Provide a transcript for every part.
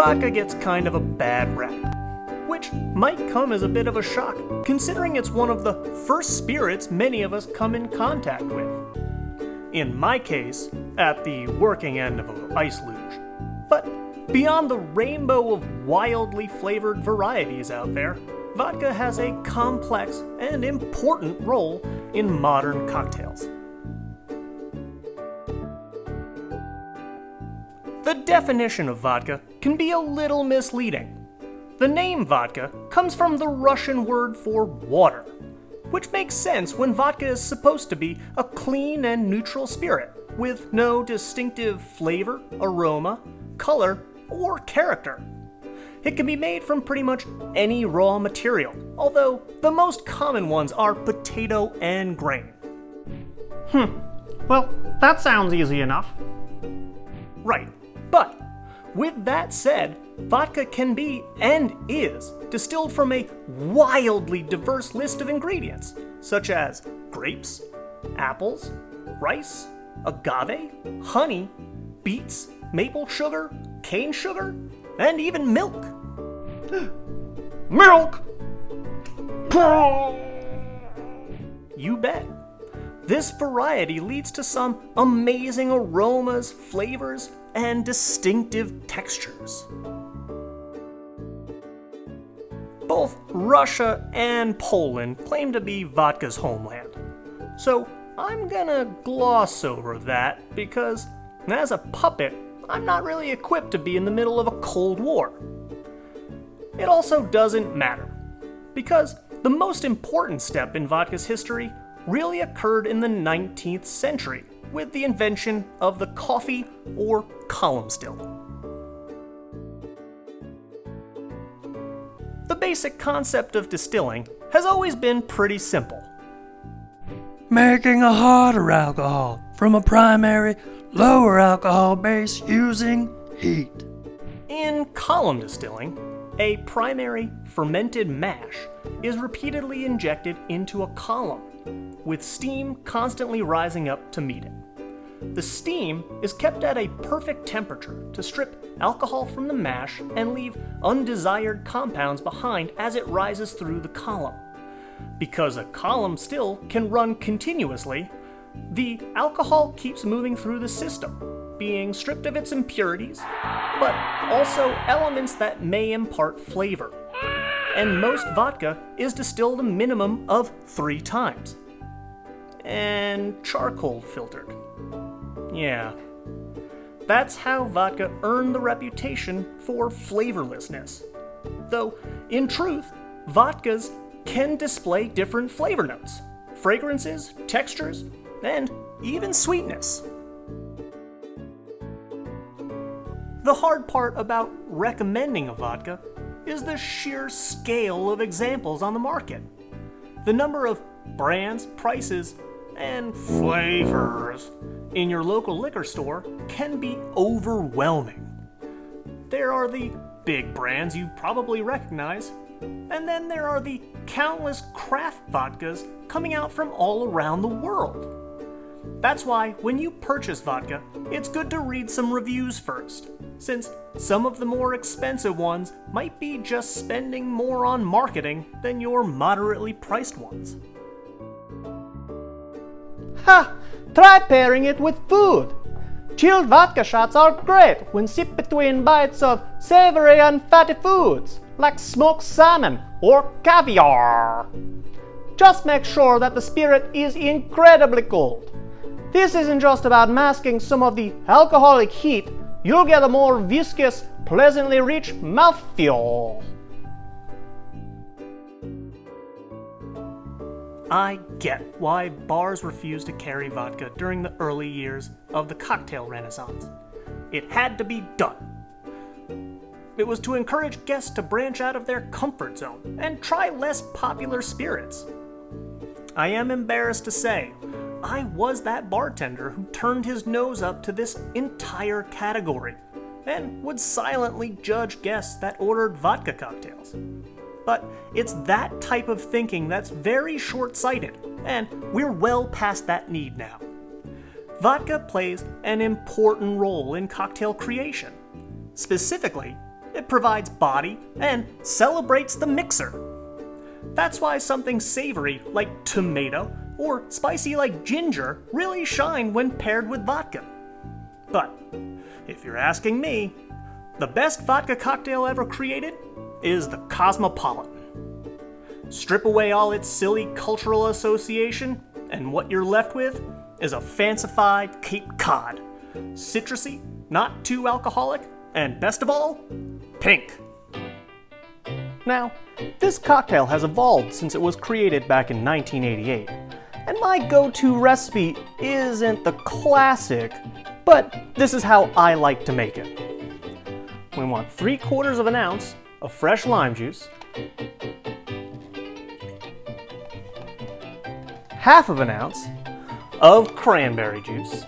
vodka gets kind of a bad rap, which might come as a bit of a shock, considering it's one of the first spirits many of us come in contact with. In my case, at the working end of an ice luge. But beyond the rainbow of wildly flavored varieties out there, vodka has a complex and important role in modern cocktails. The definition of vodka can be a little misleading. The name vodka comes from the Russian word for water, which makes sense when vodka is supposed to be a clean and neutral spirit with no distinctive flavor, aroma, color, or character. It can be made from pretty much any raw material, although the most common ones are potato and grain. Well, that sounds easy enough. Right, but with that said, vodka can be, and is, distilled from a wildly diverse list of ingredients, such as grapes, apples, rice, agave, honey, beets, maple sugar, cane sugar, and even milk. Milk! You bet. This variety leads to some amazing aromas, flavors, and distinctive textures. Both Russia and Poland claim to be vodka's homeland, so I'm gonna gloss over that because, as a puppet, I'm not really equipped to be in the middle of a Cold War. It also doesn't matter, because the most important step in vodka's history really occurred in the 19th century with the invention of the coffee or column still. The basic concept of distilling has always been pretty simple. Making a harder alcohol from a primary, lower alcohol base using heat. In column distilling, a primary fermented mash is repeatedly injected into a column, with steam constantly rising up to meet it. The steam is kept at a perfect temperature to strip alcohol from the mash and leave undesired compounds behind as it rises through the column. Because a column still can run continuously, the alcohol keeps moving through the system, being stripped of its impurities, but also elements that may impart flavor. And most vodka is distilled a minimum of 3 times. And charcoal filtered. Yeah. That's how vodka earned the reputation for flavorlessness. Though, in truth, vodkas can display different flavor notes, fragrances, textures, and even sweetness. The hard part about recommending a vodka is the sheer scale of examples on the market. The number of brands, prices, and flavors in your local liquor store can be overwhelming. There are the big brands you probably recognize, and then there are the countless craft vodkas coming out from all around the world. That's why when you purchase vodka, it's good to read some reviews first, since some of the more expensive ones might be just spending more on marketing than your moderately priced ones. Ha! Try pairing it with food. Chilled vodka shots are great when sipped between bites of savory and fatty foods, like smoked salmon or caviar. Just make sure that the spirit is incredibly cold. This isn't just about masking some of the alcoholic heat, you'll get a more viscous, pleasantly rich mouthfeel. I get why bars refused to carry vodka during the early years of the cocktail renaissance. It had to be done. It was to encourage guests to branch out of their comfort zone and try less popular spirits. I am embarrassed to say, I was that bartender who turned his nose up to this entire category and would silently judge guests that ordered vodka cocktails. But it's that type of thinking that's very short-sighted, and we're well past that need now. Vodka plays an important role in cocktail creation. Specifically, It provides body and celebrates the mixer. That's why something savory like tomato or spicy like ginger really shine when paired with vodka. But if you're asking me, the best vodka cocktail ever created is the Cosmopolitan. Strip away all its silly cultural association, and what you're left with is a fancified Cape Cod. Citrusy, not too alcoholic, and best of all, pink. Now, this cocktail has evolved since it was created back in 1988, and my go-to recipe isn't the classic, but this is how I like to make it. We want 3/4 of an ounce of fresh lime juice, 1/2 of an ounce of cranberry juice,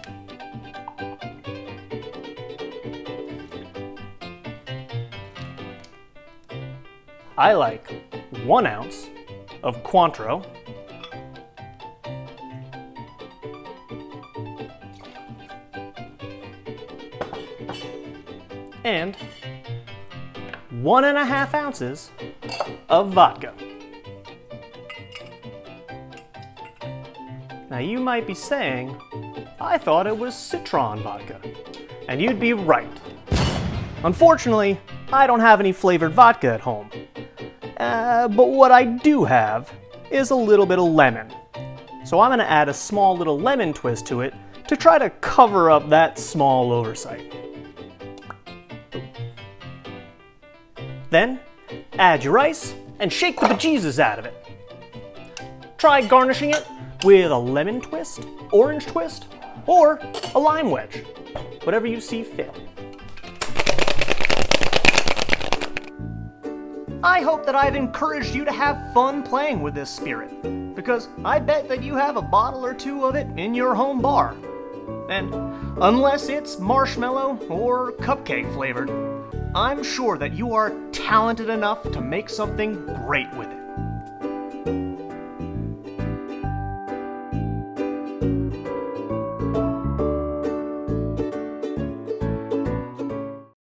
I like 1 ounce of Cointreau, and 1.5 ounces of vodka. Now you might be saying, I thought it was Citron Vodka. And you'd be right. Unfortunately, I don't have any flavored vodka at home. But what I do have is a little bit of lemon. So I'm gonna add a small little lemon twist to it to try to cover up that small oversight. Then, add your ice and shake the bejesus out of it. Try garnishing it with a lemon twist, orange twist, or a lime wedge, whatever you see fit. I hope that I've encouraged you to have fun playing with this spirit, because I bet that you have a bottle or two of it in your home bar. And unless it's marshmallow or cupcake flavored, I'm sure that you are talented enough to make something great with it.